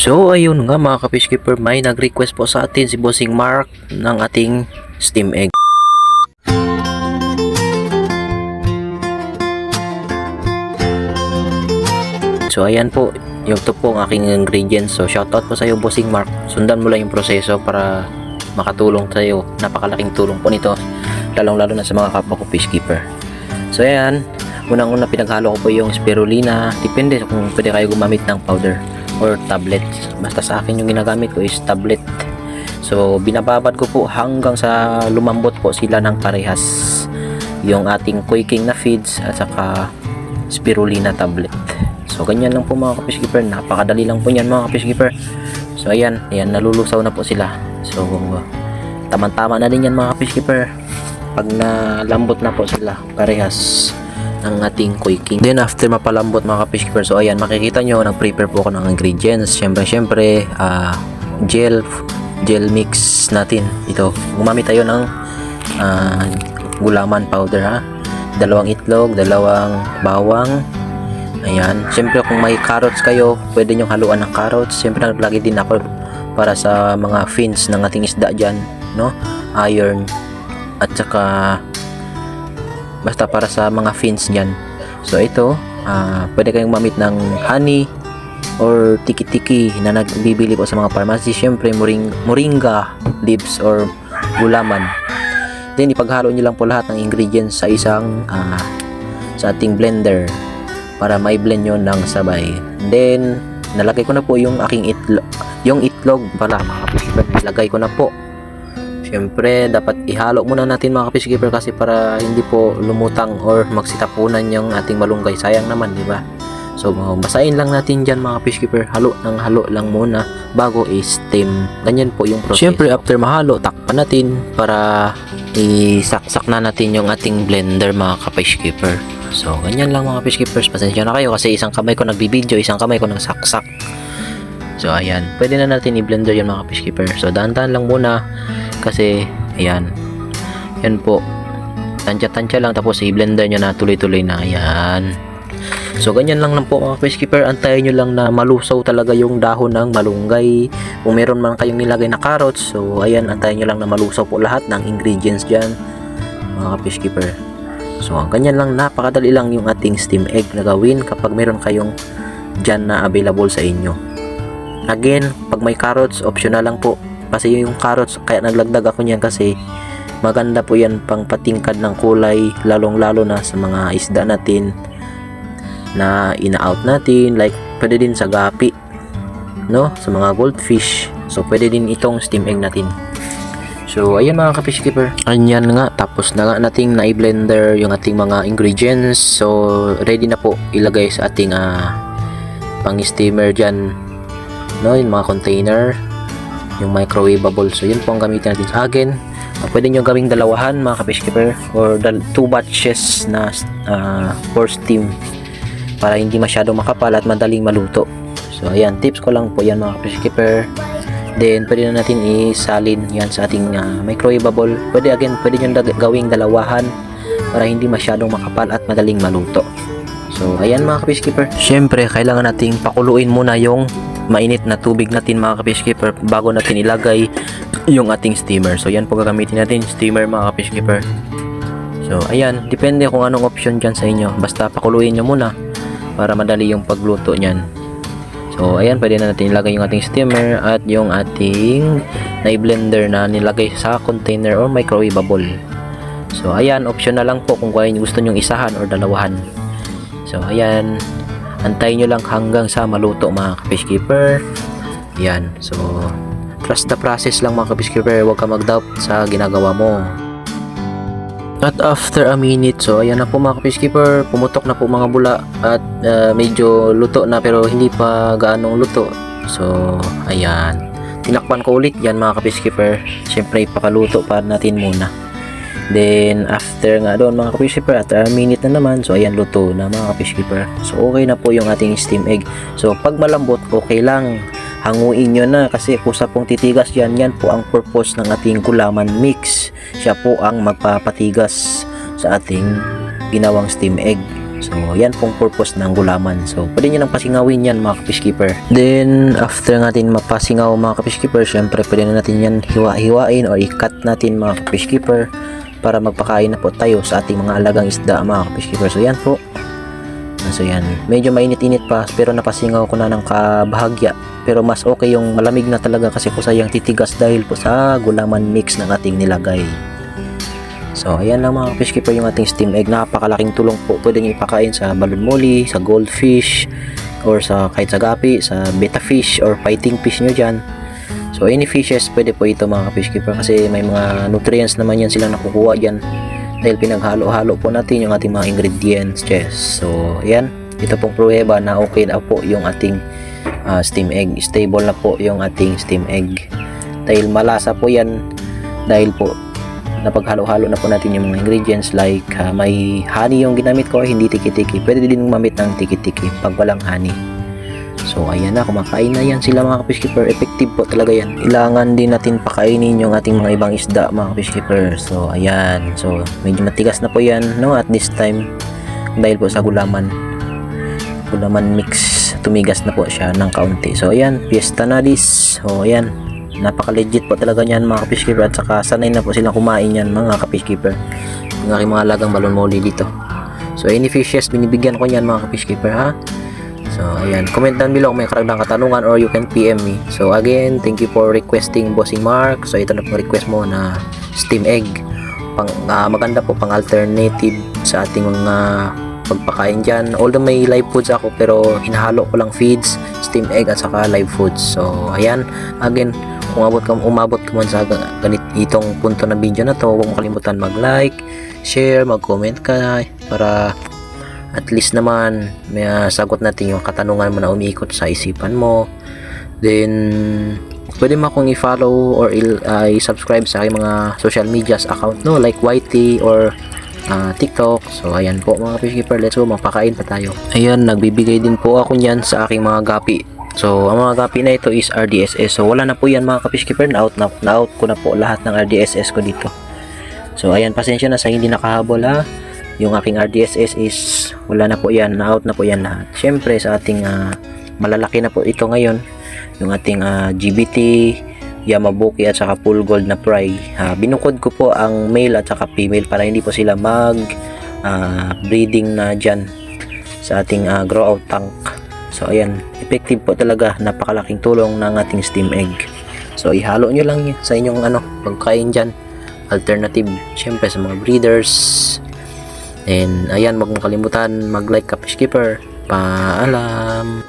So ayun nga mga ka-fishkeeper, may nag-request po sa atin si Bossing Mark ng ating steam egg. So ayan po, yung ito po ang aking ingredients. So shoutout po sa iyo Bossing Mark. Sundan mo lang yung proseso para makatulong tayo. Napakalaking tulong po nito, lalong-lalo na sa mga kapwa ko fishkeeper. So ayan, unang-una pinaghalo ko po yung spirulina. Depende kung pwede kayo gumamit ng powder or tablet. Basta sa akin yung ginagamit ko is tablet. So binababad ko po hanggang sa lumambot po sila ng parehas yung ating quaking na feeds at saka spirulina tablet. So ganyan lang po mga ka-fishkeeper, napakadali lang po niyan mga ka-fishkeeper. So ayan, nalulusaw na po sila. So tama-tama na din yan mga ka-fishkeeper pag nalambot na po sila parehas ng ating quaking. Then after mapalambot mga ka-fishkeeper, so ayan, makikita nyo nag-prepare po ako ng ingredients. Syempre gel mix natin. Ito, gumamit tayo ng gulaman powder ha. 2 itlog, 2 bawang. Ayan, syempre kung may carrots kayo, pwede nyo haluan ng carrots. Syempre naglagay din ako para sa mga fins ng ating isda dyan, no? Iron at saka basta para sa mga fins dyan. So ito, pwede kayong mamit ng honey or tiki-tiki na nagbibili po sa mga pharmacy. Syempre moringa leaves or gulaman. Then ipaghalo nyo lang po lahat ng ingredients sa isang sa ating blender para mai-blend nyo ng sabay. Then nalagay ko na po yung aking itlog pala mga ka-fishkeeper. Nilagay ko na po. Syempre dapat ihalo muna natin mga ka-fishkeeper kasi para hindi po lumutang or magsitapunan yung ating malunggay. Sayang naman, di ba? So basahin lang natin dyan mga ka-fishkeeper. Halo lang muna bago i-steam. Ganyan po yung process. Syempre after mahalo, takpan natin para isaksak na natin yung ating blender mga ka-fishkeeper. So ganyan lang mga fishkeepers, pasensya na kayo kasi isang kamay ko nagbibideo, isang kamay ko nagsaksak. So ayan, pwede na natin i-blender yan mga fishkeeper. So dahan-dahan lang muna kasi ayan, yan po, tansya-tansya lang tapos i-blender nyo na tuloy-tuloy na. Ayan, so ganyan lang po mga fishkeeper. Antayin nyo lang na malusaw talaga yung dahon ng malunggay. Kung meron man kayong nilagay na carrots, so ayan, antayin nyo lang na malusaw po lahat ng ingredients dyan mga fishkeeper. So ganyan lang, napakadali lang yung ating steam egg na gawin kapag meron kayong dyan na available sa inyo. Again, pag may carrots, optional lang po. Kasi yung carrots, kaya naglagdag ako niyan kasi maganda po yan pang patingkad ng kulay, lalong-lalo na sa mga isda natin na ina-out natin. Like, pwede din sa gapi, no? Sa mga goldfish. So, pwede din itong steam egg natin. So ayan mga ka-fishkeeper, anyan nga, tapos na nga nating na-blender yung ating mga ingredients. So ready na po ilagay sa ating pang steamer dyan, no? Yung mga container, yung microwavable. So yun po ang gamitin natin sa akin. Pwede nyo gawing dalawahan mga ka-fishkeeper or 2 batches na for steam para hindi masyadong makapal at madaling maluto. So ayan, tips ko lang po yan mga ka-fishkeeper. Then pwede na natin isalin yan sa ating microwavable. Pwede nyo gawing dalawahan para hindi masyadong makapal at madaling maluto. So ayan mga ka-fishkeeper, syempre kailangan nating pakuluin muna yung mainit na tubig natin mga ka-fishkeeper bago natin ilagay yung ating steamer. So yan po gagamitin natin, steamer mga ka-fishkeeper. So ayan, depende kung anong option dyan sa inyo. Basta pakuluin nyo muna para madali yung pagluto nyan. So ayan, pwede na natin ilagay yung ating steamer at yung ating na-blender na nilagay sa container or microwavable. So ayan, optional lang po kung gusto nyong isahan or dalawahan. So ayan, antayin nyo lang hanggang sa maluto mga ka-fishkeeper. Ayan, so trust the process lang mga ka-fishkeeper. Huwag ka mag-doubt sa ginagawa mo. At after a minute, so ayan na po mga ka-fishkeeper, pumutok na po mga bula at medyo luto na pero hindi pa gaanong luto. So ayan, tinakpan ko ulit yan mga ka-fishkeeper. Syempre ipakaluto pa natin muna. Then after nga doon mga ka-fishkeeper, after a minute na naman, so ayan, luto na mga ka-fishkeeper. So okay na po yung ating steam egg. So pag malambot, okay lang, hanguin nyo na kasi kusa pong titigas yan. Yan po ang purpose ng ating gulaman mix. Siya po ang magpapatigas sa ating ginawang steam egg. So, yan pong purpose ng gulaman. So, pwede nyo lang pasingawin yan mga ka-fish keeper. Then, after natin mapasingaw mga ka-fish keeper, syempre pwede na natin yan hiwa-hiwain or i-cut natin mga ka-fish keeper para magpakain na po tayo sa ating mga alagang isda mga ka-fish keeper. So, yan po. So yan, medyo mainit-init pa pero napasingaw ko na ng kabahagya. Pero mas okay yung malamig na talaga kasi po sayang titigas dahil po sa gulaman mix ng ating nilagay. So ayan lang mga fish keeper yung ating steam egg. Napakalaking tulong po. Pwede nyo ipakain sa balon molly, sa goldfish, or sa kahit sa gapi, sa betta fish or fighting fish nyo dyan. So any fishes pwede po ito mga fish keeper kasi may mga nutrients naman yan sila nakukuha dyan. Dahil pinaghalo-halo po natin yung ating mga ingredients. Yes. So, ayan. Ito pong pruweba na okay na po yung ating steam egg. Stable na po yung ating steam egg. Dahil malasa po yan. Dahil po napaghalo-halo na po natin yung mga ingredients like may honey yung ginamit ko, hindi tiki-tiki. Pwede din mamit ng tiki-tiki pag walang honey. So, ayan na, kumakain na yan sila mga fish keeper. Effective po talaga yan. Kailangan din natin pakainin yung ating mga ibang isda mga fish keeper. So, ayan. So, medyo matigas na po yan, no? At this time, dahil po sa gulaman mix, tumigas na po siya ng kaunti. So, ayan, fiesta na this. So, ayan. Napaka-legit po talaga yan mga fish keeper. At saka, sanay na po silang kumain yan mga fish keeper. Yung aking mga lagang balon molly dito. So, any fishes, binibigyan ko yan mga fish keeper, ha? So, ayan. Comment down below kung may karagdagang katanungan or you can PM me. So, again, thank you for requesting Bossing Mark. So, ito na po request mo na steam egg. Maganda po pang alternative sa ating mga pagpakain dyan. Although may live foods ako, pero hinahalo ko lang feeds, steam egg at saka live foods. So, ayan. Again, kung umabot ka man sa itong punto ng video na to, huwag mo kalimutan mag-like, share, mag-comment ka para at least naman may sagot natin yung katanungan mo na umiikot sa isipan mo. Then pwede mo akong i-follow or i-subscribe sa aking mga social medias account, no, like YT or TikTok. So ayan po mga fish keeper, let's go, mapakain pa tayo. Ayan, nagbibigay din po ako niyan sa aking mga gapi. So ang mga gapi na ito is RDSS. So wala na po yan mga fish keeper, na out ko na po lahat ng RDSS ko dito. So ayan, pasensya na sa hindi nakahabol ha. Yung aking RDSS is wala na po yan, na-out na po yan lahat. Syempre sa ating malalaki na po ito ngayon, yung ating GBT, Yamabuki at saka full gold na fry. Binukod ko po ang male at saka female para hindi po sila mag breeding na dyan sa ating grow out tank. So ayan, effective po talaga, napakalaking tulong ng ating steam egg. So ihalo nyo lang sa inyong pagkain dyan, alternative syempre sa mga breeders. And ayan, huwag mong kalimutan mag-like ka fish keeper. Paalam.